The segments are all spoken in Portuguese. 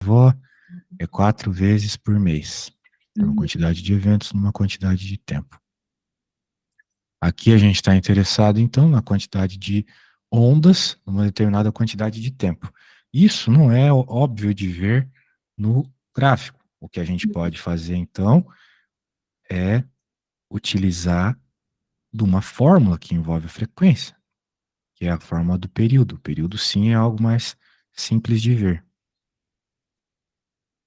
avó é 4 vezes por mês. É uma Uhum. quantidade de eventos numa quantidade de tempo. Aqui a gente está interessado, então, na quantidade de ondas numa determinada quantidade de tempo. Isso não é óbvio de ver no gráfico. O que a gente pode fazer, então, é utilizar de uma fórmula que envolve a frequência, que é a fórmula do período. O período, sim, é algo mais simples de ver,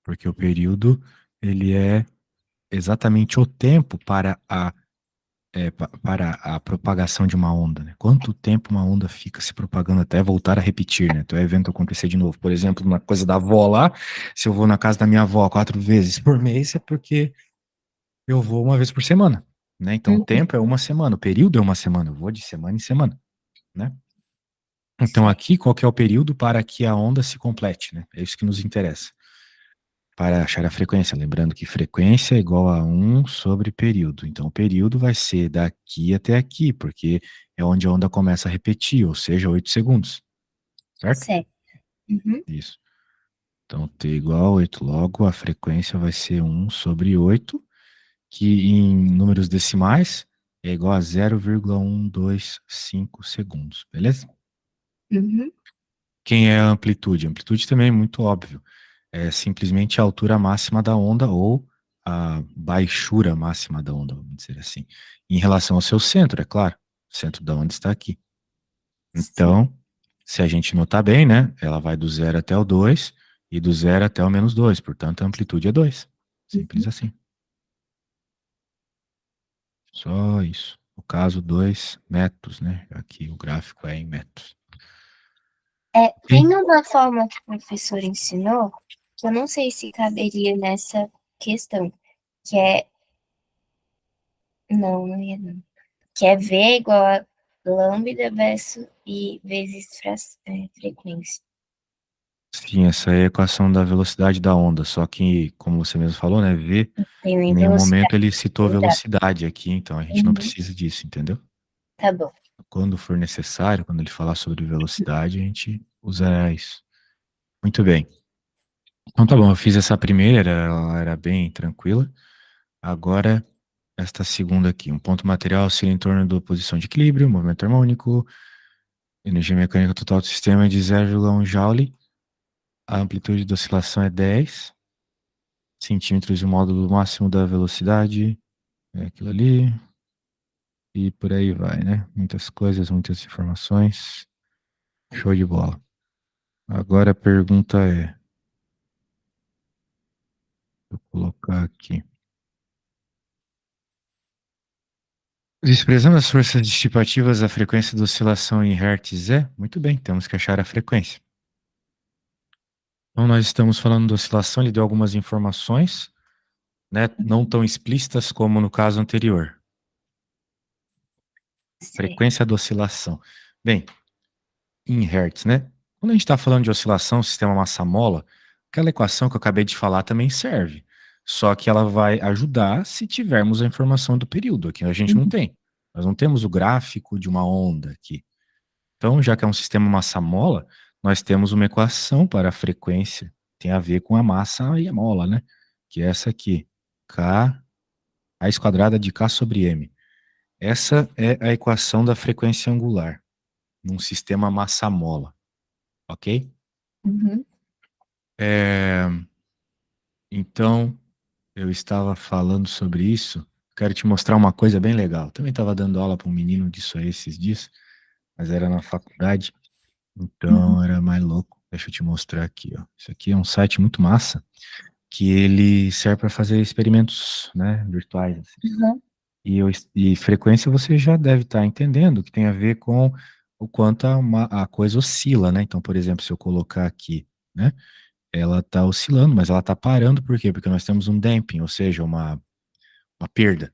porque o período, ele é exatamente o tempo para a propagação de uma onda, né? Quanto tempo uma onda fica se propagando até voltar a repetir, né? Até o evento acontecer de novo. Por exemplo, na coisa da avó lá, se eu vou na casa da minha avó 4 vezes por mês, é porque eu vou uma vez por semana, né? Então o Uhum. tempo é uma semana, o período é uma semana, eu vou de semana em semana, né? Então Certo. aqui, qual que é o período para que a onda se complete, né? É isso que nos interessa. Para achar a frequência, lembrando que frequência é igual a 1 sobre período. Então, o período vai ser daqui até aqui, porque é onde a onda começa a repetir, ou seja, 8 segundos, certo? Certo. Uhum. Isso. Então, t igual a 8, logo a frequência vai ser 1 sobre 8, que em números decimais é igual a 0,125 segundos, beleza? Uhum. Quem é a amplitude? A amplitude também é muito óbvio. É simplesmente a altura máxima da onda ou a baixura máxima da onda, vamos dizer assim. Em relação ao seu centro, é claro. O centro da onda está aqui. Certo. Então, se a gente notar bem, né? Ela vai do 0 até o 2 e do 0 até o -2. Portanto, a amplitude é 2. Simples Uhum. assim. Só isso. No caso, 2 metros, né? Aqui o gráfico é em metros. Ok? Tem uma forma que o professor ensinou, que eu não sei se caberia nessa questão, que é, não ia não, que é V igual a lambda versus I vezes frequência. Sim, essa é a equação da velocidade da onda, só que, como você mesmo falou, né, V, Tem em em nenhum momento velocidade, ele citou verdade. velocidade aqui, então a gente não Uhum. precisa disso, entendeu? Tá bom. Quando for necessário, quando ele falar sobre velocidade, a gente usará isso. Muito bem. Então tá bom, eu fiz essa primeira, ela era bem tranquila. Agora, esta segunda aqui. Um ponto material oscila em torno da posição de equilíbrio, movimento harmônico, energia mecânica total do sistema é de 0,1 joule. A amplitude da oscilação é 10 centímetros e o módulo máximo da velocidade é aquilo ali. E por aí vai, né? Muitas coisas, muitas informações. Show de bola. Agora a pergunta é, vou colocar aqui. Expressando as forças dissipativas, a frequência da oscilação em hertz é? Muito bem, temos que achar a frequência. Então nós estamos falando da oscilação, ele deu algumas informações, né? Não tão explícitas como no caso anterior. Certo. Frequência da oscilação. Bem, em hertz, né? Quando a gente está falando de oscilação, sistema massa-mola, aquela equação que eu acabei de falar também serve. Só que ela vai ajudar se tivermos a informação do período. Aqui a gente não Uhum. tem. Nós não temos o gráfico de uma onda aqui. Então, já que é um sistema massa-mola, nós temos uma equação para a frequência. Tem a ver com a massa e a mola, né? Que é essa aqui. K, raiz quadrada de K sobre M. Essa é a equação da frequência angular num sistema massa-mola, ok? Uhum. É, então, eu estava falando sobre isso. Quero te mostrar uma coisa bem legal. Também estava dando aula para um menino disso aí esses dias, mas era na faculdade, Uhum. então era mais louco. Deixa eu te mostrar aqui, ó. Isso aqui é um site muito massa, que ele serve para fazer experimentos, né, virtuais, assim. Uhum. E frequência você já deve estar entendendo, que tem a ver com o quanto a coisa oscila, né? Então, por exemplo, se eu colocar aqui, né? Ela está oscilando, mas ela está parando, por quê? Porque nós temos um damping, ou seja, uma perda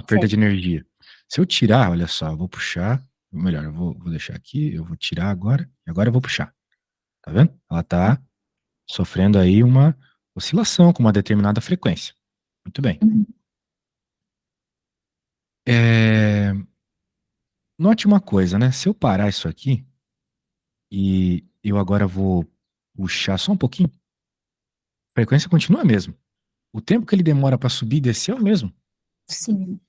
Certo. de energia. Se eu tirar, olha só, eu vou puxar, melhor, eu vou deixar aqui, eu vou tirar agora, e agora eu vou puxar, tá vendo? Ela está sofrendo aí uma oscilação com uma determinada frequência. Muito bem. Uhum. É, note uma coisa, né? Se eu parar isso aqui, e eu agora vou puxar só um pouquinho, frequência continua a mesma. O tempo que ele demora para subir e descer é o mesmo. Sim.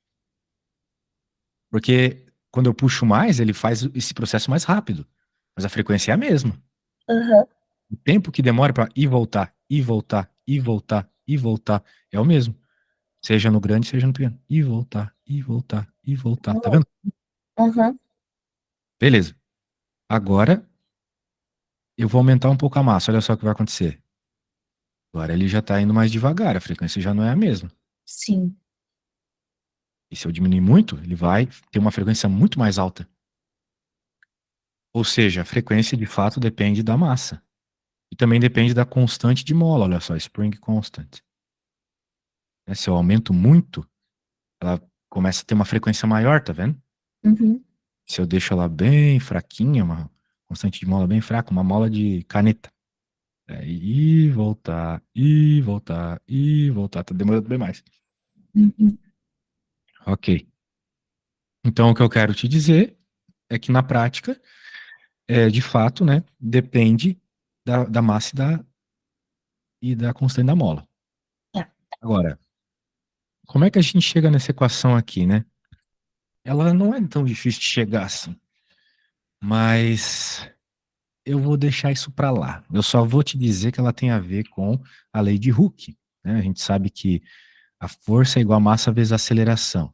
Porque quando eu puxo mais, ele faz esse processo mais rápido. Mas a frequência é a mesma. Aham. O tempo que demora para ir voltar, ir voltar, ir voltar, ir voltar é o mesmo. Seja no grande, seja no pequeno. Ir voltar, ir voltar, ir voltar. Tá vendo? Aham. Beleza. Agora eu vou aumentar um pouco a massa. Olha só o que vai acontecer. Agora ele já tá indo mais devagar. A frequência já não é a mesma. Sim. E se eu diminuir muito, ele vai ter uma frequência muito mais alta. Ou seja, a frequência de fato depende da massa. E também depende da constante de mola. Olha só, spring constant. Né, se eu aumento muito, ela começa a ter uma frequência maior, tá vendo? Uhum. Se eu deixo ela bem fraquinha, uma constante de mola bem fraca, uma mola de caneta. Ir, voltar, ir, voltar, ir, voltar. Tá demorando bem mais. Uhum. Ok. Então, o que eu quero te dizer é que na prática, de fato, né, depende da massa e da constante da mola. Tá. Agora, como é que a gente chega nessa equação aqui, né? Ela não é tão difícil de chegar assim, mas eu vou deixar isso para lá. Eu só vou te dizer que ela tem a ver com a lei de Hooke, né? A gente sabe que a força é igual a massa vezes a aceleração.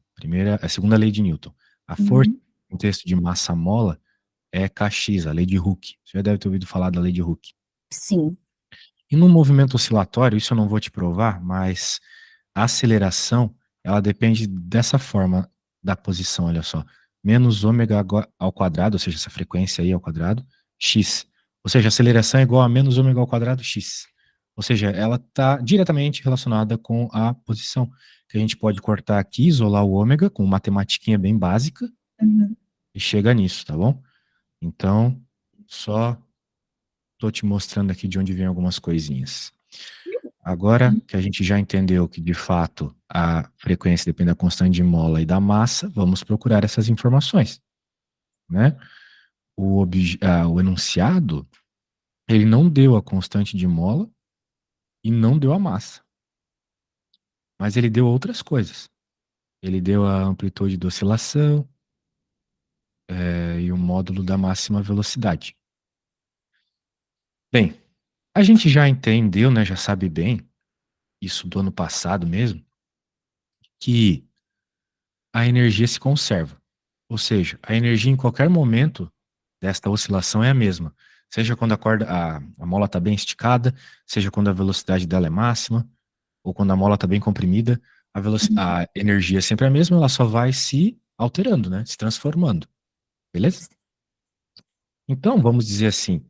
A segunda lei de Newton. A força Uhum. no contexto de massa-mola é kx, a lei de Hooke. Você já deve ter ouvido falar da lei de Hooke. Sim. E no movimento oscilatório, isso eu não vou te provar, mas a aceleração, ela depende dessa forma da posição, olha só. Menos ômega ao quadrado, ou seja, essa frequência aí ao quadrado, x. Ou seja, a aceleração é igual a menos ômega ao quadrado x. Ou seja, ela está diretamente relacionada com a posição. Que a gente pode cortar aqui, isolar o ômega com uma matematiquinha bem básica Uhum. e chega nisso, tá bom? Então, só tô te mostrando aqui de onde vem algumas coisinhas. Agora que a gente já entendeu que, de fato, a frequência depende da constante de mola e da massa, vamos procurar essas informações, né? O enunciado, ele não deu a constante de mola e não deu a massa, mas ele deu outras coisas. Ele deu a amplitude da oscilação, e o módulo da máxima velocidade. Bem, a gente já entendeu, né, já sabe bem, isso do ano passado mesmo, que a energia se conserva. Ou seja, a energia em qualquer momento desta oscilação é a mesma. Seja quando a mola está bem esticada, seja quando a velocidade dela é máxima, ou quando a mola está bem comprimida, a energia é sempre a mesma, ela só vai se alterando, né? Se transformando. Beleza? Então, vamos dizer assim,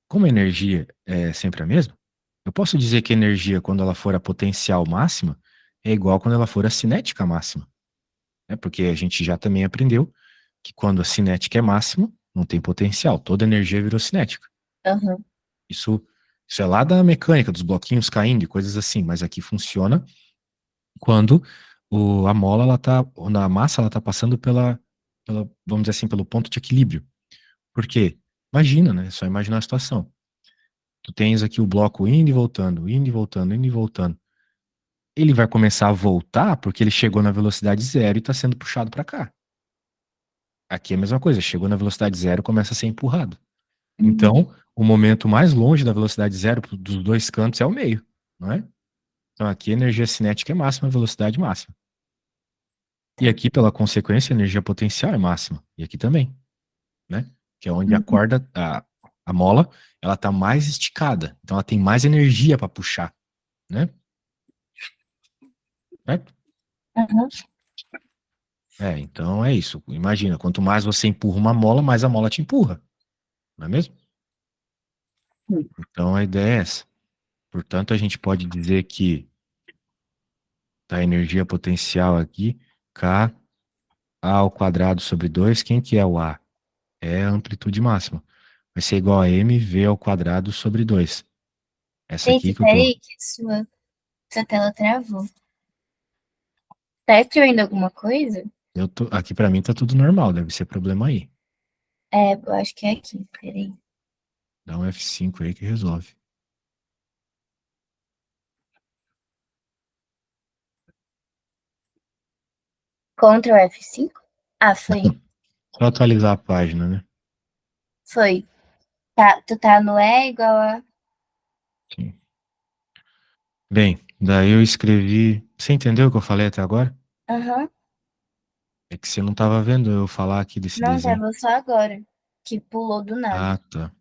como a energia é sempre a mesma, eu posso dizer que a energia, quando ela for a potencial máxima, é igual quando ela for a cinética máxima. Né? Porque a gente já também aprendeu que quando a cinética é máxima, não tem potencial, toda energia virou cinética. Aham. Isso, isso é lá da mecânica, dos bloquinhos caindo e coisas assim, mas aqui funciona quando a mola, a massa, ela tá passando vamos dizer assim, pelo ponto de equilíbrio. Por quê? Imagina, né? Só imagina a situação. Tu tens aqui o bloco indo e voltando, indo e voltando, indo e voltando. Ele vai começar a voltar porque ele chegou na velocidade zero e está sendo puxado para cá. Aqui é a mesma coisa, chegou na velocidade zero, começa a ser empurrado. Uhum. Então, o momento mais longe da velocidade zero dos dois cantos é o meio, não é? Então, aqui a energia cinética é máxima, a velocidade máxima. E Tá. aqui, pela consequência, a energia potencial é máxima. E aqui também, né? Que é onde a Uhum. corda, a mola, ela tá mais esticada. Então, ela tem mais energia para puxar, né? Certo? Aham. Então é isso. Imagina, quanto mais você empurra uma mola, mais a mola te empurra, não é mesmo? Sim. Então a ideia é essa. Portanto, a gente pode dizer que da energia potencial aqui, K A ao quadrado sobre 2, quem que é o A? É a amplitude máxima. Vai ser igual a mv ao quadrado sobre 2. Essa Eita, aqui que eu tô. peraí, que sua tela travou. Tá aqui ainda alguma coisa? Aqui pra mim tá tudo normal, deve ser problema aí. É, eu acho que é aqui, peraí. Dá um F5 aí que resolve. Ctrl F5? Ah, foi. Só atualizar a página, né? Foi. Tá, tu tá no E igual a... Sim. Bem, daí eu escrevi. Você entendeu o que eu falei até agora? Aham. É que você não estava vendo eu falar aqui desse Não, desenho. tava só agora. Que pulou do nada. Ah, tá.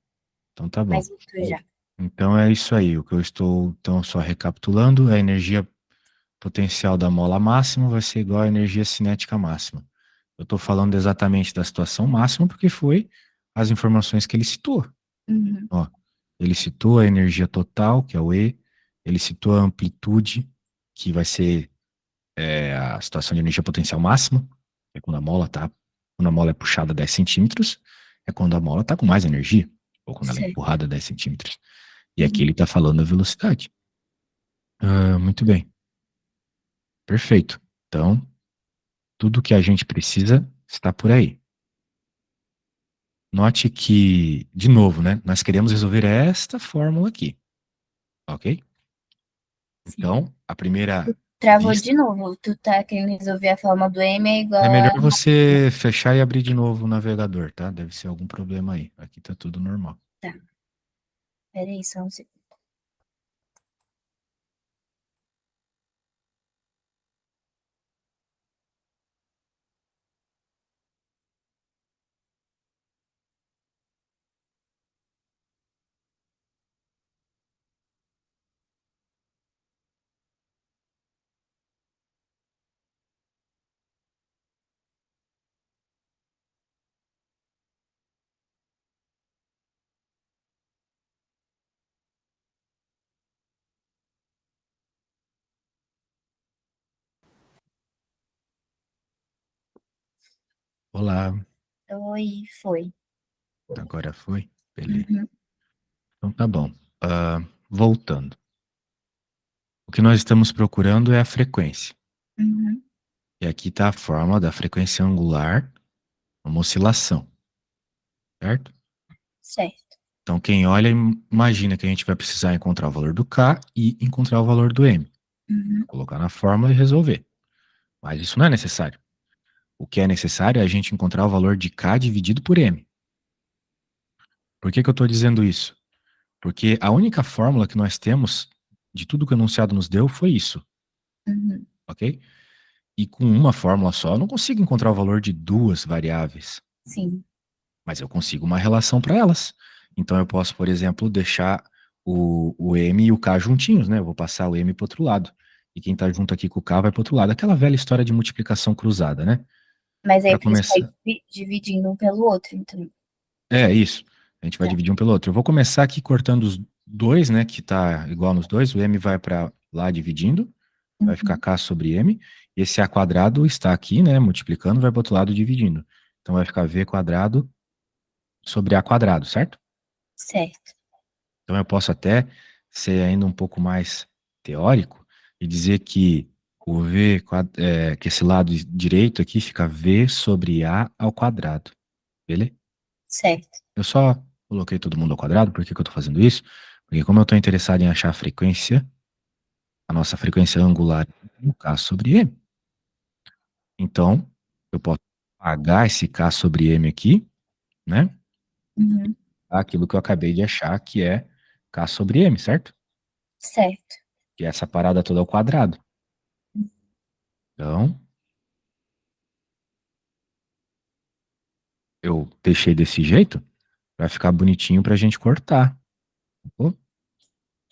Então tá bom. Mas voltou já. Então é isso aí. O que eu estou, então, só recapitulando, a energia potencial da mola máxima vai ser igual à energia cinética máxima. Eu estou falando exatamente da situação máxima porque foi as informações que ele citou. Uhum. Ó, ele citou a energia total, que é o E, ele citou a amplitude, que vai ser a situação de energia potencial máxima, é quando a mola é puxada 10 centímetros, é quando a mola está com mais energia, ou quando ela é Certo. empurrada 10 centímetros. E aqui Uhum. ele está falando a velocidade. Ah, muito bem, perfeito. Então, tudo que a gente precisa está por aí. Note que, de novo, né, nós queremos resolver esta fórmula aqui, ok? Sim. Então, a primeira Travou vista de novo. Tu tá querendo resolver a forma do M é é igual a... melhor você fechar e abrir de novo o navegador, tá? Deve ser algum problema aí. Aqui tá tudo normal. Tá. Peraí, só um segundo. Olá, Oi, foi. agora foi? Beleza. Uhum. Então tá bom. Ah, voltando. O que nós estamos procurando é a frequência. Uhum. E aqui está a fórmula da frequência angular, uma oscilação, certo? Certo. Então quem olha, imagina que a gente vai precisar encontrar o valor do K e encontrar o valor do M. Uhum. Colocar na fórmula e resolver. Mas isso não é necessário. O que é necessário é a gente encontrar o valor de K dividido por M. Por que que eu estou dizendo isso? Porque a única fórmula que nós temos de tudo que o enunciado nos deu foi isso, Uhum. ok? E com uma fórmula só, eu não consigo encontrar o valor de duas variáveis, Sim. mas eu consigo uma relação para elas. Então eu posso, por exemplo, deixar o M e o K juntinhos, né? Eu vou passar o M para outro lado. E quem está junto aqui com o K vai para outro lado. Aquela velha história de multiplicação cruzada, né? Mas aí Para precisa começar. ir dividindo um pelo outro, então. É isso. A gente vai Tá. dividir um pelo outro. Eu vou começar aqui cortando os dois, né? Que tá igual nos dois. O M vai para lá dividindo. Vai ficar Uhum. K sobre M. E esse A quadrado está aqui, né? Multiplicando, vai para o outro lado dividindo. Então vai ficar V quadrado sobre A quadrado, certo? Certo. Então eu posso até ser ainda um pouco mais teórico e dizer que que esse lado direito aqui fica V sobre A ao quadrado. Beleza? Certo. Eu só coloquei todo mundo ao quadrado. Por que que eu estou fazendo isso? Porque como eu estou interessado em achar a frequência, a nossa frequência angular no K sobre M. Então, eu posso apagar esse K sobre M aqui, né? Uhum. Aquilo que eu acabei de achar que é K sobre M, certo? Certo. Que é essa parada toda ao quadrado. Então, eu deixei desse jeito para ficar bonitinho para a gente cortar. Pô, a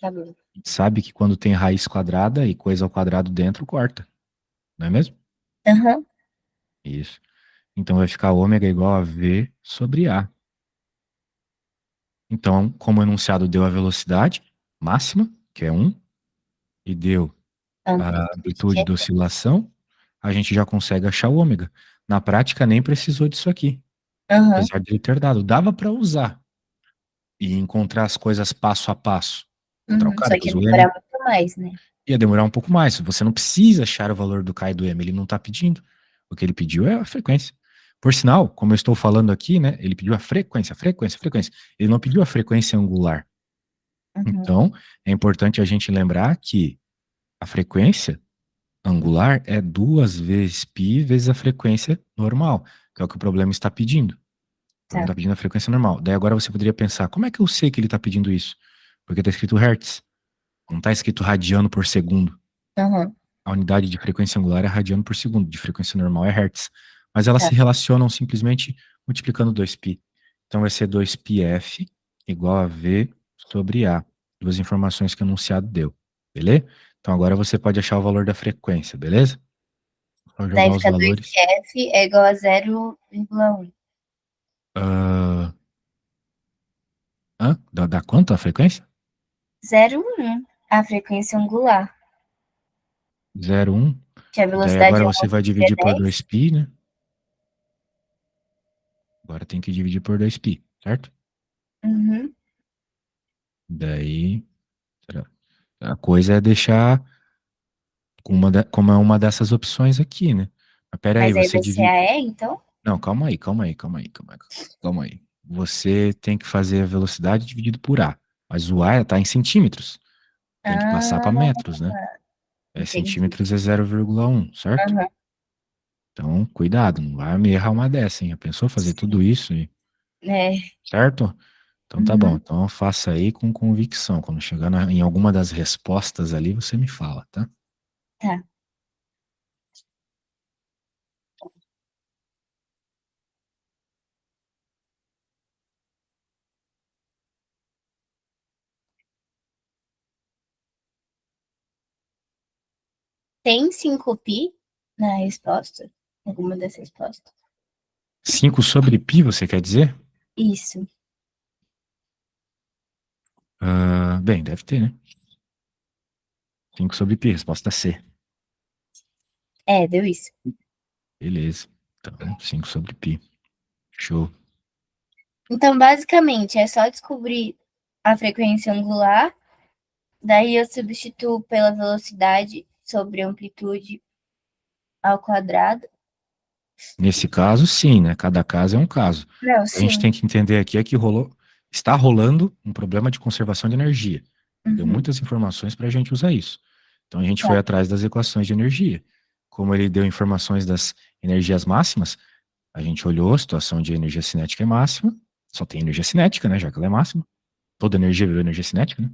Tá bom. gente sabe que quando tem raiz quadrada e coisa ao quadrado dentro, corta. Não é mesmo? Aham. Isso. Então vai ficar ômega igual a V sobre A. Então, como o enunciado deu a velocidade máxima, que é 1, e deu a Amplitude que amplitude é... da oscilação, a gente já consegue achar o ômega. Na prática, nem precisou disso aqui, Aham. apesar de ele ter dado. Dava para usar e encontrar as coisas passo a passo. Encontrar o Uhum. K, Só que depois ia o demorar M, muito mais, né? ia demorar um pouco mais. Você não precisa achar o valor do K e do M, ele não está pedindo. O que ele pediu é a frequência. Por sinal, como eu estou falando aqui, né, ele pediu a frequência, frequência, frequência. Ele não pediu a frequência angular. Uhum. Então, é importante a gente lembrar que a frequência angular é 2 vezes π vezes a frequência normal, que é o que o problema está pedindo. O problema Tá. está pedindo a frequência normal. Daí agora você poderia pensar, como é que eu sei que ele está pedindo isso? Porque está escrito hertz, não está escrito radiano por segundo. Aham. A unidade de frequência angular é radiano por segundo, de frequência normal é hertz. Mas elas Tá. se relacionam simplesmente multiplicando 2π. Então vai ser 2πf igual a V sobre A. Duas informações que o enunciado deu. Beleza? Então agora você pode achar o valor da frequência, beleza? Só Daí jogar os fica valores. 2F é igual a 0,1. Ah, dá quanto a frequência? 0,1. A frequência angular. 0,1. Que a Daí velocidade agora você vai é dividir por 10. 2π, né? Agora tem que dividir por 2π, certo? Uhum. Daí a coisa é deixar como é uma dessas opções aqui, né? Mas pera aí, Mas aí você vai ser divide. a E, então? Não, calma aí, calma aí, calma aí, calma aí. Calma aí. Você tem que fazer a velocidade dividido por A. Mas o A está em centímetros. Tem que passar para Ah, metros, né? entendi. Centímetros é 0,1, certo? Aham. Então, cuidado, não vai me errar uma dessa, hein? Já pensou fazer tudo isso, É. certo? Então tá bom. Uhum. Então faça aí com convicção. Quando chegar em alguma das respostas ali, você me fala, tá? Tá. Tem 5π na resposta? Alguma das respostas? 5 sobre π, você quer dizer? Isso. Bem, deve ter, né? 5 sobre π, resposta C. É, deu isso. Beleza. Então, 5 sobre π. Show. Então, basicamente, é só descobrir a frequência angular, daí eu substituo pela velocidade sobre a amplitude ao quadrado. Nesse caso, sim, né? Cada caso é um caso. Não, O que a gente sim. tem que entender aqui é que está rolando um problema de conservação de energia. Ele deu Uhum. muitas informações para a gente usar isso. Então a gente Tá. foi atrás das equações de energia. Como ele deu informações das energias máximas, a gente olhou a situação de energia cinética é máxima, só tem energia cinética, né? Já que ela é máxima. Toda energia virou energia cinética, né?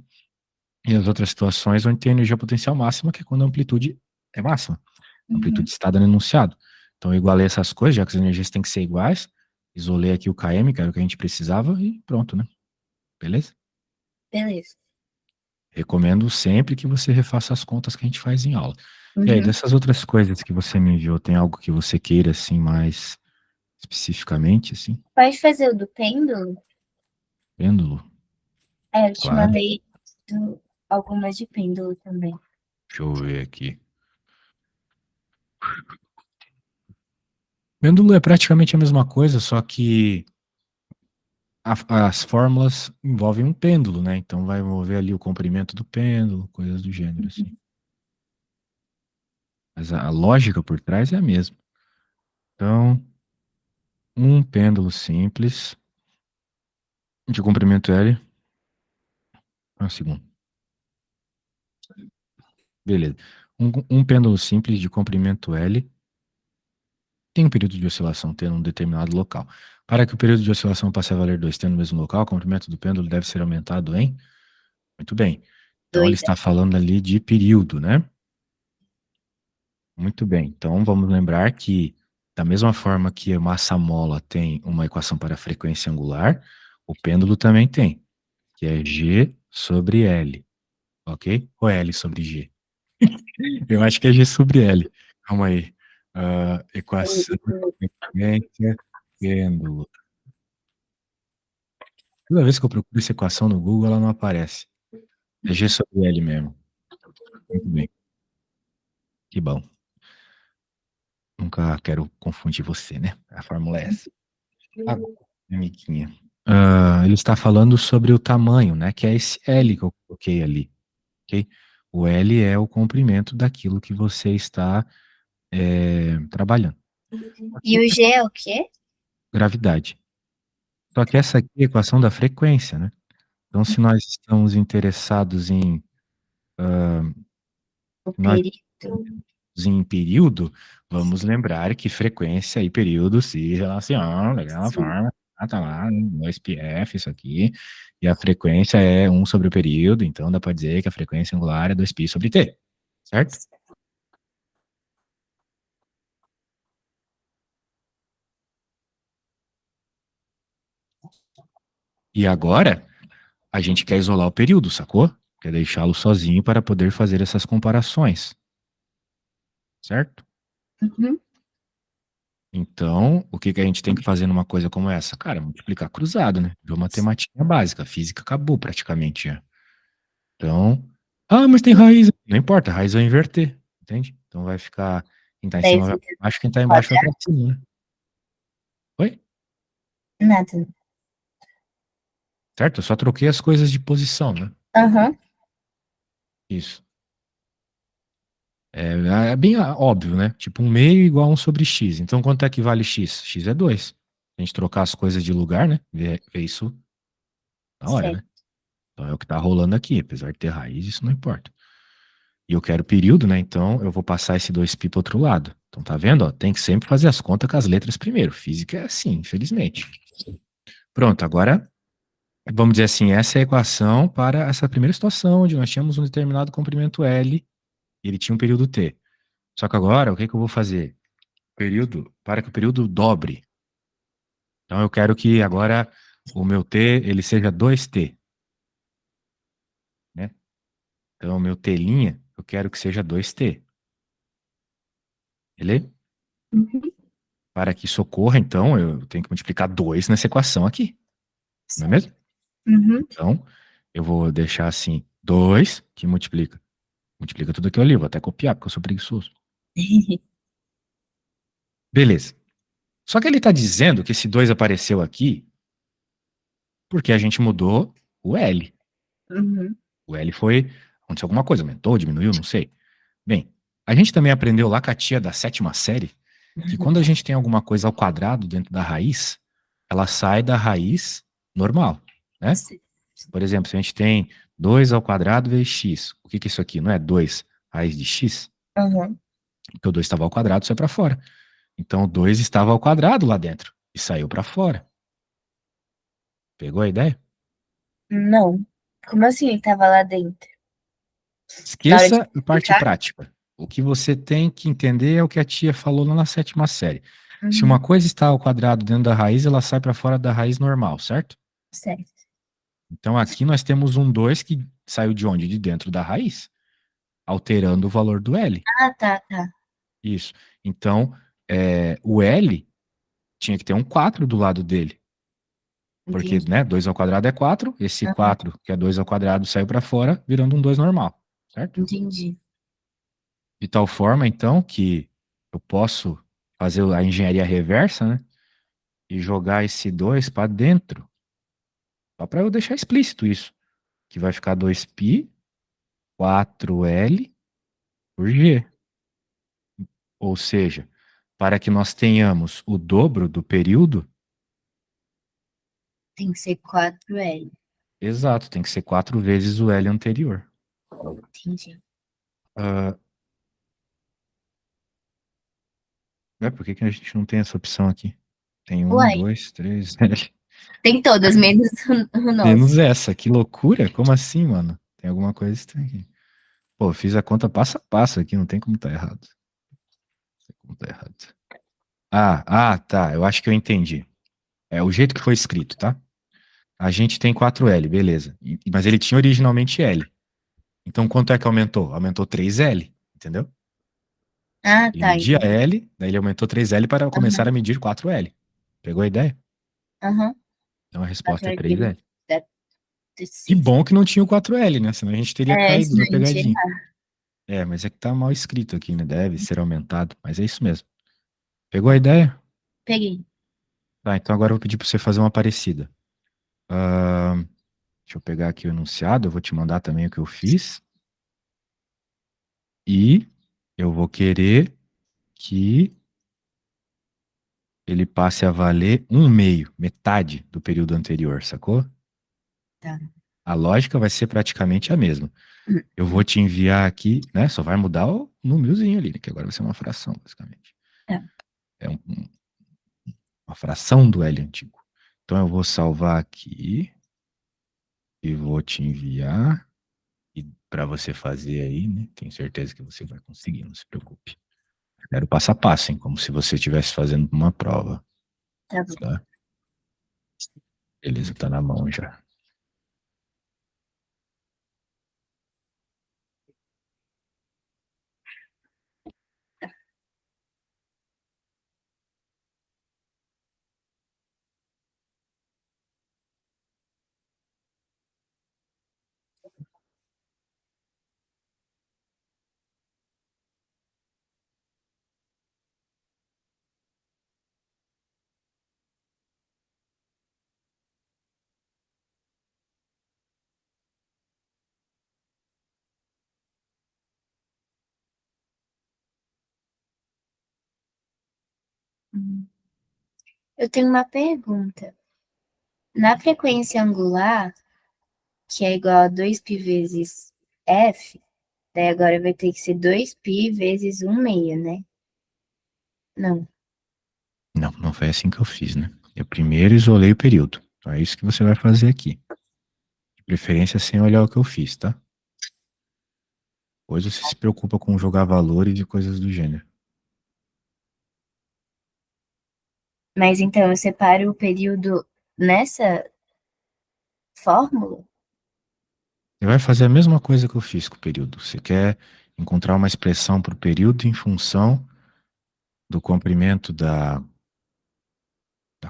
E as outras situações onde tem energia potencial máxima, que é quando a amplitude é máxima. Amplitude Uhum. está no enunciado. Então eu igualei essas coisas, já que as energias têm que ser iguais, isolei aqui o km, que era o que a gente precisava, e pronto, né? Beleza? Beleza. Recomendo sempre que você refaça as contas que a gente faz em aula. E aí, Uhum. dessas outras coisas que você me enviou, tem algo que você queira, assim, mais especificamente, assim? Pode fazer o do pêndulo? Pêndulo? É, eu te Claro. mandei algumas de pêndulo também. Deixa eu ver aqui. Pêndulo é praticamente a mesma coisa, só que as fórmulas envolvem um pêndulo, né? Então vai envolver ali o comprimento do pêndulo, coisas do gênero, assim. Uhum. Mas a lógica por trás é a mesma. Então, um pêndulo simples de comprimento L. Um segundo. Beleza. Um pêndulo simples de comprimento L tem um período de oscilação T num determinado local. Para que o período de oscilação passe a valer 2T no mesmo local, o comprimento do pêndulo deve ser aumentado em... Muito bem. Então, ele 2. está falando ali de período, né? Muito bem. Então, vamos lembrar que, da mesma forma que a massa-mola tem uma equação para a frequência angular, o pêndulo também tem, que é G sobre L, ok? Ou L sobre G? Eu acho que é G sobre L. Calma aí. Equação de frequência, pêndulo. Toda vez que eu procuro essa equação no Google, ela não aparece. É G sobre L mesmo. Muito bem. Que bom. Nunca quero confundir você, né? A fórmula é essa. Agora, amiguinha. Ele está falando sobre o tamanho, né? Que é esse L que eu coloquei ali, ok? O L é o comprimento daquilo que você está trabalhando. E Aqui, o G é o quê? gravidade. Só que essa aqui é a equação da frequência, né? Então, se nós estamos interessados em, O nós período. em período, vamos lembrar que frequência e período se relacionam daquela Sim. forma. Ah, tá lá, 2πf, isso aqui. E a frequência é 1 sobre o período, então dá para dizer que a frequência angular é 2π sobre t, certo? E agora, a gente quer isolar o período, sacou? Quer deixá-lo sozinho para poder fazer essas comparações, certo? Uhum. Então, o que que a gente tem que fazer numa coisa como essa? Cara, multiplicar cruzado, né? Deu matemática básica, a física acabou praticamente já. Então, mas tem raiz. Não importa, a raiz vai inverter, entende? Então vai ficar, quem tá em Daí cima vai pra fica baixo, quem tá embaixo vai pra quadrado. cima, né? Oi? Nada. Certo? Eu só troquei as coisas de posição, né? Aham. Isso. É bem óbvio, né? Tipo, 1/2 igual a 1 sobre x. Então, quanto é que vale x? X é 2. Se a gente trocar as coisas de lugar, né? Ver isso na hora, né? Certo. Então é o que tá rolando aqui. Apesar de ter raiz, isso não importa. E eu quero período, né? Então eu vou passar esse 2π pro outro lado. Então tá vendo? Ó, tem que sempre fazer as contas com as letras primeiro. Física é assim, infelizmente. Pronto, agora vamos dizer assim, essa é a equação para essa primeira situação, onde nós tínhamos um determinado comprimento L e ele tinha um período T. Só que agora, o que que eu vou fazer? Período, para que o período dobre. Então eu quero que agora o meu T, ele seja 2T, né? Então o meu T', eu quero que seja 2T. Beleza? Uhum. Para que isso ocorra, então, eu tenho que multiplicar 2 nessa equação aqui, não é mesmo? Certo. Uhum. Então, eu vou deixar assim, 2 que multiplica. Multiplica tudo aquilo ali, vou até copiar, porque eu sou preguiçoso. Beleza. Só que ele está dizendo que esse 2 apareceu aqui porque a gente mudou o L. Uhum. O L foi, aconteceu alguma coisa, aumentou, diminuiu, não sei. Bem, a gente também aprendeu lá com a tia da 7ª série que quando a gente tem alguma coisa ao quadrado dentro da raiz, ela sai da raiz normal, né? Sim. Por exemplo, se a gente tem 2 ao quadrado vezes x, o que que é isso aqui? Não é 2 raiz de x? Uhum. Porque o 2 estava ao quadrado, saiu para fora. Então o 2 estava ao quadrado lá dentro e saiu para fora. Pegou a ideia? Não. Como assim ele tava lá dentro? Na hora de Esqueça a parte explicar? prática. O que você tem que entender é o que a tia falou lá na 7ª série. Se uma Uhum. coisa está ao quadrado dentro da raiz, ela sai para fora da raiz normal, certo? Certo. Então aqui nós temos um 2 que saiu de onde? De dentro da raiz, alterando o valor do L. Ah, tá, tá. Isso. Então, o L tinha que ter um 4 do lado dele. Porque, Entendi. né, 2 ao quadrado é 4, esse Uhum. 4, que é 2 ao quadrado, saiu para fora, virando um 2 normal, certo? Entendi. De tal forma, então, que eu posso fazer a engenharia reversa, né, e jogar esse 2 para dentro. Só para eu deixar explícito isso. Que vai ficar 2π, 4L por G. Ou seja, para que nós tenhamos o dobro do período, Tem que ser 4L. exato, tem que ser 4 vezes o L anterior. Entendi. Ah, por que que a gente não tem essa opção aqui? Tem um, Uai, dois, três, tem todas, menos o nosso. menos essa. Que loucura! Como assim, mano? Tem alguma coisa estranha aqui. Pô, eu fiz a conta passo a passo aqui, não tem como tá errado. Não tem como tá errado. Tá. Eu acho que eu entendi. É o jeito que foi escrito, tá? A gente tem 4L, beleza. Mas ele tinha originalmente L. Então quanto é que aumentou? Aumentou 3L, entendeu? Ah, Ele tá, media entendi. L, daí ele aumentou 3L para começar a Aham, medir 4L. Pegou a ideia? aham. Então a resposta é 4L 3L. deve Que ser. bom que não tinha o 4L, né? Senão a gente teria É, caído senão na a gente ia pegadinha. errar. Mas é que tá mal escrito aqui, né? Deve ser aumentado, mas é isso mesmo. Pegou a ideia? Peguei. Tá, então agora eu vou pedir para você fazer uma parecida. Ah, deixa eu pegar aqui o enunciado, eu vou te mandar também o que eu fiz. E eu vou querer que ele passe a valer 1/2, metade do período anterior, sacou? Tá. A lógica vai ser praticamente a mesma. Eu vou te enviar aqui, né? Só vai mudar númerozinho ali, né, que agora vai ser uma fração, basicamente. Tá. É uma fração do L antigo. Então eu vou salvar aqui e vou te enviar e para você fazer aí, né? Tenho certeza que você vai conseguir, não se preocupe. Quero passo a passo, hein? Como se você estivesse fazendo uma prova, Tá bom. tá? Beleza, tá na mão já. Eu tenho uma pergunta. Na frequência angular, que é igual a 2π vezes f, daí agora vai ter que ser 2π vezes 1/6, né? Não. Não, não foi assim que eu fiz, né? Eu primeiro isolei o período. Então é isso que você vai fazer aqui. De preferência sem olhar o que eu fiz, tá? Depois você se preocupa com jogar valores e coisas do gênero. Mas então eu separo o período nessa fórmula? Você vai fazer a mesma coisa que eu fiz com o período. Você quer encontrar uma expressão para o período em função do comprimento da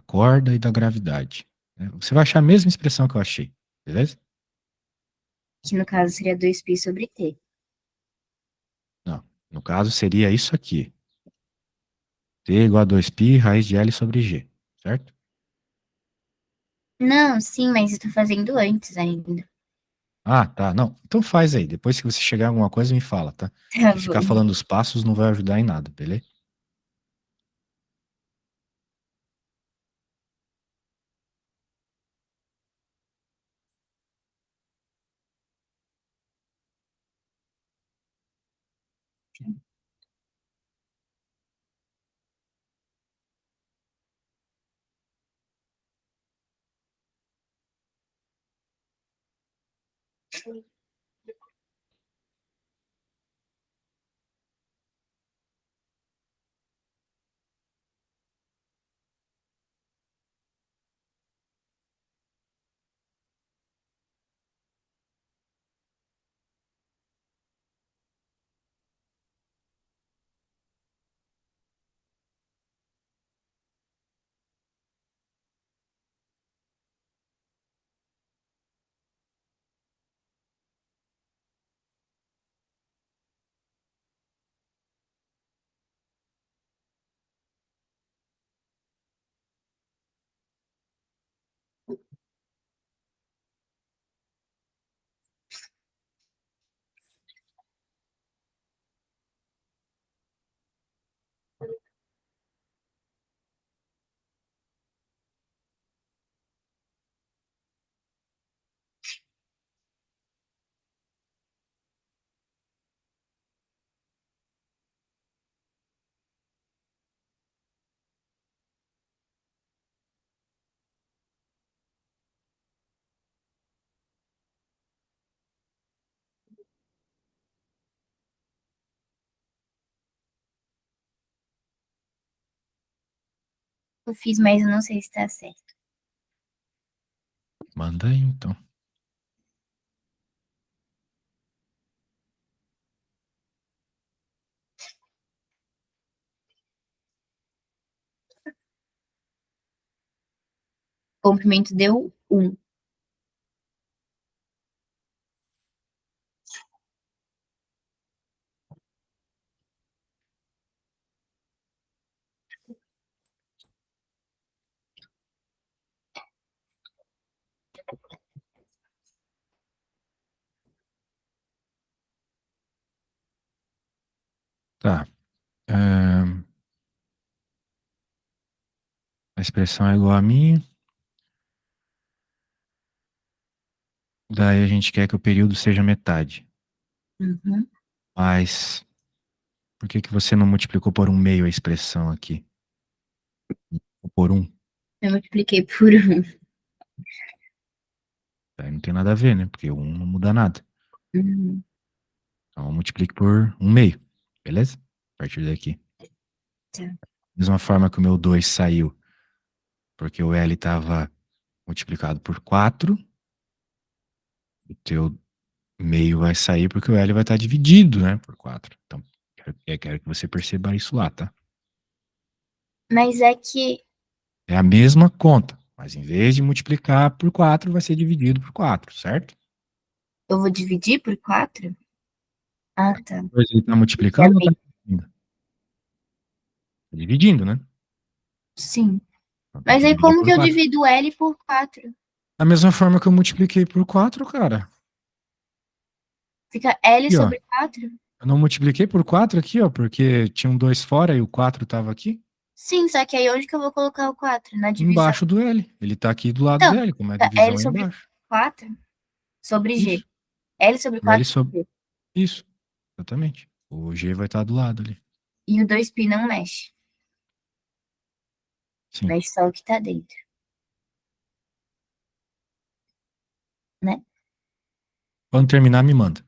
corda e da gravidade, né? Você vai achar a mesma expressão que eu achei, beleza? Que no caso seria 2π sobre t. Não. No caso, seria isso aqui. T igual a 2π raiz de L sobre G, certo? Não, sim, mas eu tô fazendo antes ainda. Ah, tá. Não. Então faz aí. Depois que você chegar em alguma coisa, me fala, tá? Tá Que ficar bom. falando os passos não vai ajudar em nada, beleza? Eu fiz, mas eu não sei se tá certo. Manda aí, então. O comprimento deu 1. Tá. A expressão é igual a minha. Daí a gente quer que o período seja metade. Uhum. Mas Por que que você não multiplicou por 1/2 a expressão aqui? Ou por 1? Eu multipliquei por 1. Aí não tem nada a ver, né? Porque 1 não muda nada. Uhum. Então, multiplique por 1/2. Beleza? A partir daqui. Tá. Mesma forma que o meu 2 saiu, porque o L estava multiplicado por 4, o teu meio vai sair porque o L vai estar dividido, né, por 4. Então, quero que você perceba isso lá, tá? Mas é que É a mesma conta, mas em vez de multiplicar por 4, vai ser dividido por 4, certo? eu vou dividir por 4? Ah, tá. Pois ele está multiplicando ou está dividindo? Tá dividindo, né? Sim. Então tem Mas que aí dividir como por que eu 4. divido L por 4? Da mesma forma que eu multipliquei por 4, cara. Fica L Aqui, ó. sobre 4? Eu não multipliquei por 4 aqui, ó, porque tinha um 2 fora e o 4 estava aqui. Sim, só que aí onde que eu vou colocar o 4? Na divisão. Embaixo do L. Ele tá aqui do lado do Então, L, como é a fica L divisão é sobre embaixo. 4 sobre G. Isso. L sobre O L 4 sobre. sobre G. Isso. Exatamente. O G vai estar do lado ali. E o 2π não mexe. Sim. Mexe só o que tá dentro. Né? Quando terminar, me manda.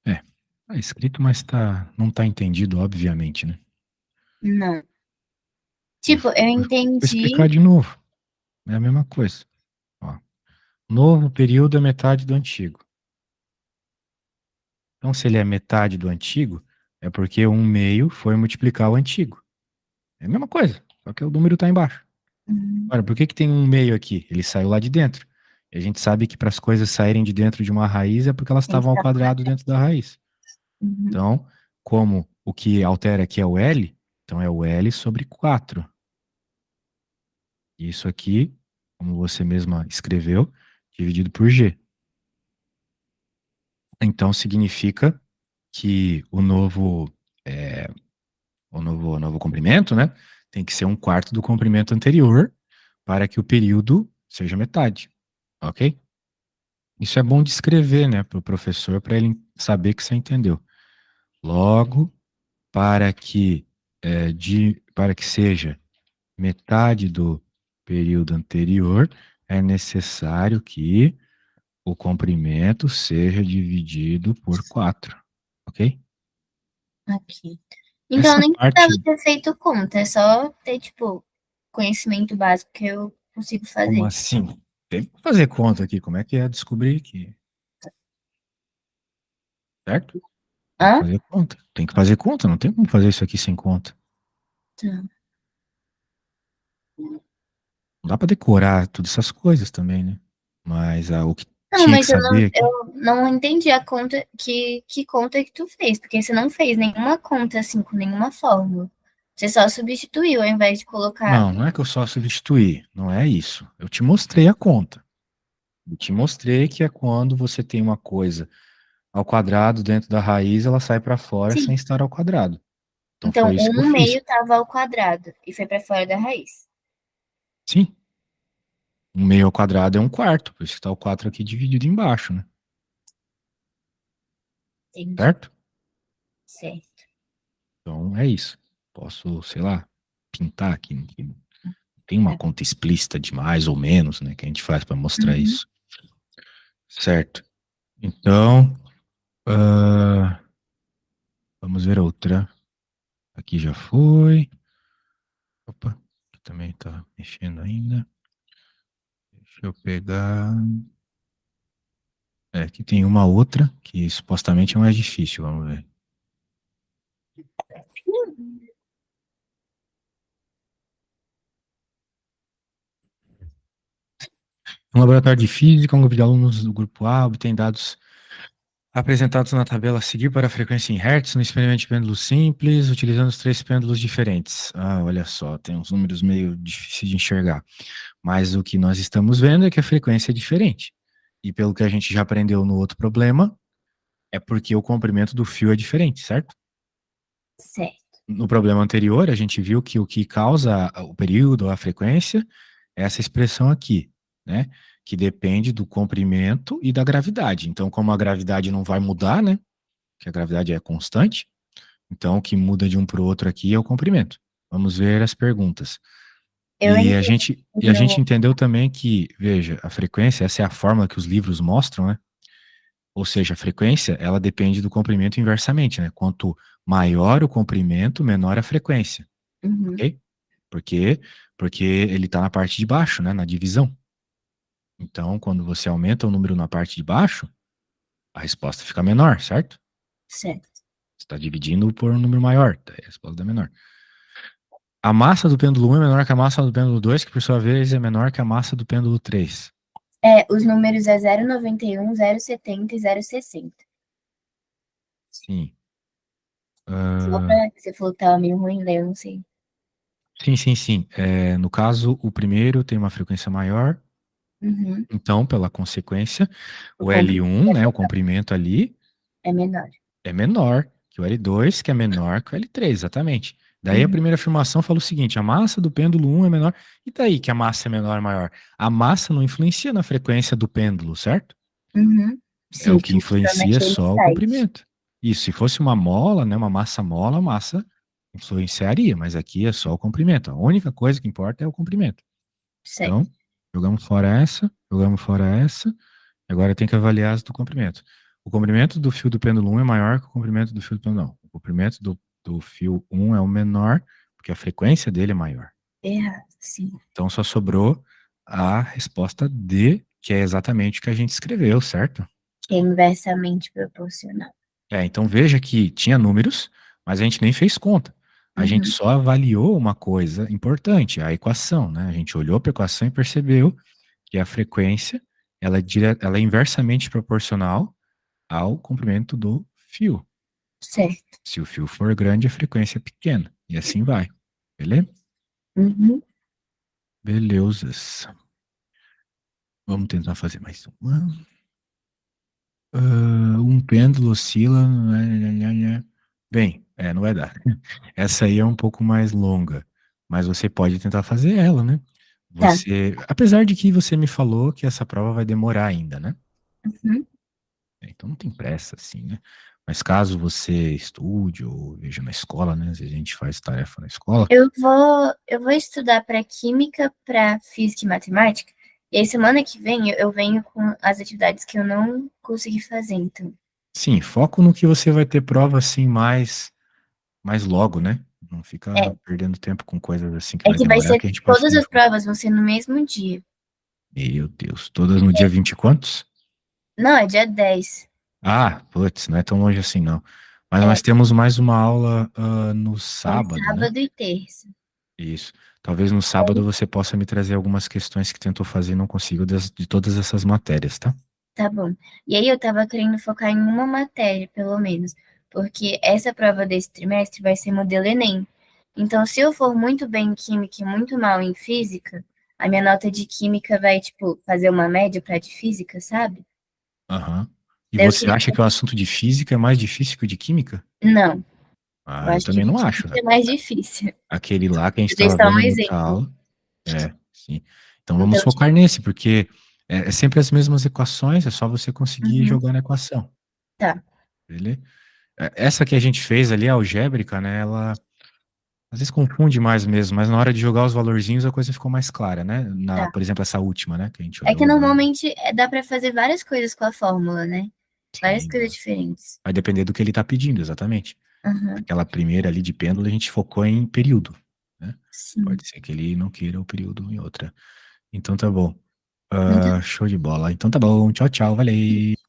É. Tá escrito, mas não tá entendido, obviamente, né? Não. Vou, Tipo, eu vou entendi. explicar de novo. É a mesma coisa. Ó. Novo período é metade do antigo. Então, se ele é metade do antigo, é porque 1/2 foi multiplicar o antigo. É a mesma coisa, só que o número está embaixo. Agora, por que que tem 1/2 aqui? Ele saiu lá de dentro. E a gente sabe que para as coisas saírem de dentro de uma raiz é porque elas Tem que estavam ao estar quadrado correto. dentro da raiz. Uhum. Então, como o que altera aqui é o L, então é o L sobre 4. Isso aqui, como você mesma escreveu, dividido por G. Então, significa que o novo comprimento, né, tem que ser 1/4 do comprimento anterior para que o período seja metade, ok? Isso é bom de escrever, né, para o professor, para ele saber que você entendeu. Logo, para que seja metade do período anterior, é necessário que o comprimento seja dividido por 4, ok? Aqui. Então, eu Essa nem precisava parte, ter feito conta, é só ter, tipo, conhecimento básico que eu consigo como fazer. assim? Tem que fazer conta aqui, como é que é descobrir que, certo? Tem que Hã? fazer conta. Tem que fazer conta, não tem como fazer isso aqui sem conta. Tá. Não dá para decorar todas essas coisas também, né? Mas o que Não, tinha que mas saber aqui. eu não entendi a conta, que conta que tu fez, porque você não fez nenhuma conta, assim, com nenhuma fórmula. Você só substituiu, ao invés de colocar. Não, não é que eu só substituí, não é isso. Eu te mostrei a conta. Eu te mostrei que é quando você tem uma coisa ao quadrado dentro da raiz, ela sai para fora sem Sim. estar ao quadrado. Então Então, foi isso que eu o 1 fiz. meio estava ao quadrado e foi para fora da raiz. Sim. Um meio ao quadrado é um quarto, por isso que tá o 4 aqui dividido embaixo, né? Entendi. Certo? Certo. Então é isso. Posso, sei lá, pintar aqui. Tem uma Tá. conta explícita de mais ou menos, né? Que a gente faz para mostrar Uhum. isso. Certo. Então, vamos ver outra. Aqui já foi. Opa, aqui também tá mexendo ainda. Deixa eu pegar. Aqui tem uma outra que supostamente é mais difícil, vamos ver. Um laboratório de física, um grupo de alunos do grupo A obtém dados apresentados na tabela a seguir para a frequência em Hertz no experimento de pêndulo simples, utilizando os três pêndulos diferentes. Ah, olha só, tem uns números meio difíceis de enxergar. Mas o que nós estamos vendo é que a frequência é diferente. E pelo que a gente já aprendeu no outro problema, é porque o comprimento do fio é diferente, certo? Certo. No problema anterior, a gente viu que o que causa o período, a frequência, é essa expressão aqui, né? Que depende do comprimento e da gravidade. Então, como a gravidade não vai mudar, né? Que a gravidade é constante, então o que muda de um para o outro aqui é o comprimento. Vamos ver as perguntas. Eu E a gente entendo. entendeu também que, veja, a frequência, essa é a fórmula que os livros mostram, né? Ou seja, a frequência, ela depende do comprimento inversamente, né? Quanto maior o comprimento, menor a frequência, Uhum. ok? Porque, porque ele está na parte de baixo, né? Na divisão. Então, quando você aumenta o número na parte de baixo, a resposta fica menor, certo? Certo. Você está dividindo por um número maior, daí a resposta é menor. A massa do pêndulo 1 é menor que a massa do pêndulo 2, que por sua vez é menor que a massa do pêndulo 3. Os números é 0,91, 0,70 e 0,60. Sim. Só Ah, pra você falou que tava meio ruim, daí eu não sei. sim, sim, sim. No caso, o primeiro tem uma frequência maior, Uhum. então, pela consequência, O o comprimento L1, né, o comprimento ali, é menor. é menor que o L2, que é menor que o L3, exatamente. Daí a Uhum. primeira afirmação fala o seguinte: a massa do pêndulo 1 é menor. E daí que a massa é menor ou maior? A massa não influencia na frequência do pêndulo, certo? Uhum. É Sim, o que tu mostrou influencia naquele só o site. comprimento. Isso, se fosse uma mola, né, uma massa mola, a massa influenciaria, mas aqui é só o comprimento. A única coisa que importa é o comprimento. Certo. Então, jogamos fora essa, agora tem que avaliar as do comprimento. O comprimento do fio do pêndulo 1 é maior que o comprimento do fio do pêndulo 1. O comprimento do fio 1 é o menor, porque a frequência dele é maior. Errado, sim. Então, só sobrou a resposta D, que é exatamente o que a gente escreveu, certo? Que é inversamente proporcional. Então veja que tinha números, mas a gente nem fez conta. A gente Uhum. só avaliou uma coisa importante, a equação, né? A gente olhou para a equação e percebeu que a frequência ela é inversamente proporcional ao comprimento do fio. Certo. Se o fio for grande, a frequência é pequena. E assim vai. Beleza? Uhum. Belezas. Vamos tentar fazer mais uma. Um pêndulo oscila. Bem, não vai dar. Essa aí é um pouco mais longa, mas você pode tentar fazer ela, né? Tá. Apesar de que você me falou que essa prova vai demorar ainda, né? Uhum. Então não tem pressa, assim, né? Mas caso você estude ou veja na escola, né? Às vezes a gente faz tarefa na escola. Eu vou estudar para química, para física e matemática. E aí, semana que vem, eu venho com as atividades que eu não consegui fazer, então. Sim, foco no que você vai ter prova, assim, mais logo, né? Não fica É, perdendo tempo com coisas assim que é vai que vai demorar, ser, que a gente pode todas fazer as junto. provas vão ser no mesmo dia. Meu Deus, todas no dia 20 e quantos? Não, é dia 10. Ah, putz, não é tão longe assim, não. Mas É, nós temos mais uma aula no é sábado, né? sábado e terça. Isso. Talvez no sábado você possa me trazer algumas questões que tentou fazer e não consigo de todas essas matérias, tá? Tá bom. E aí eu tava querendo focar em uma matéria, pelo menos, porque essa prova desse trimestre vai ser modelo Enem. Então, se eu for muito bem em química e muito mal em física, a minha nota de química vai, tipo, fazer uma média pra de física, sabe? Aham. E Daí eu você queria. acha que o assunto de física é mais difícil que o de química? Não, eu Ah, eu acho que também de não acho. química é mais difícil. Aquele lá que a gente Vou dar estava só um vendo na outra exemplo. aula. É. sim. Então vamos Então, focar tipo, nesse, porque é sempre as mesmas equações, é só você conseguir uhum, jogar na equação, tá, beleza? Essa que a gente fez ali, a algébrica, né, ela às vezes confunde mais mesmo, mas na hora de jogar os valorzinhos a coisa ficou mais clara, né? tá. Por exemplo, essa última, né, que a gente É que olhou lá. normalmente dá pra fazer várias coisas com a fórmula, né? Várias Sim, coisas diferentes. vai depender do que ele está pedindo, exatamente. Aham, Aquela primeira ali de pêndulo, a gente focou em período, né? sim. Pode ser que ele não queira o período em outra. Então tá bom. Muito Show de bola. Então tá bom. Tchau, tchau. Valeu.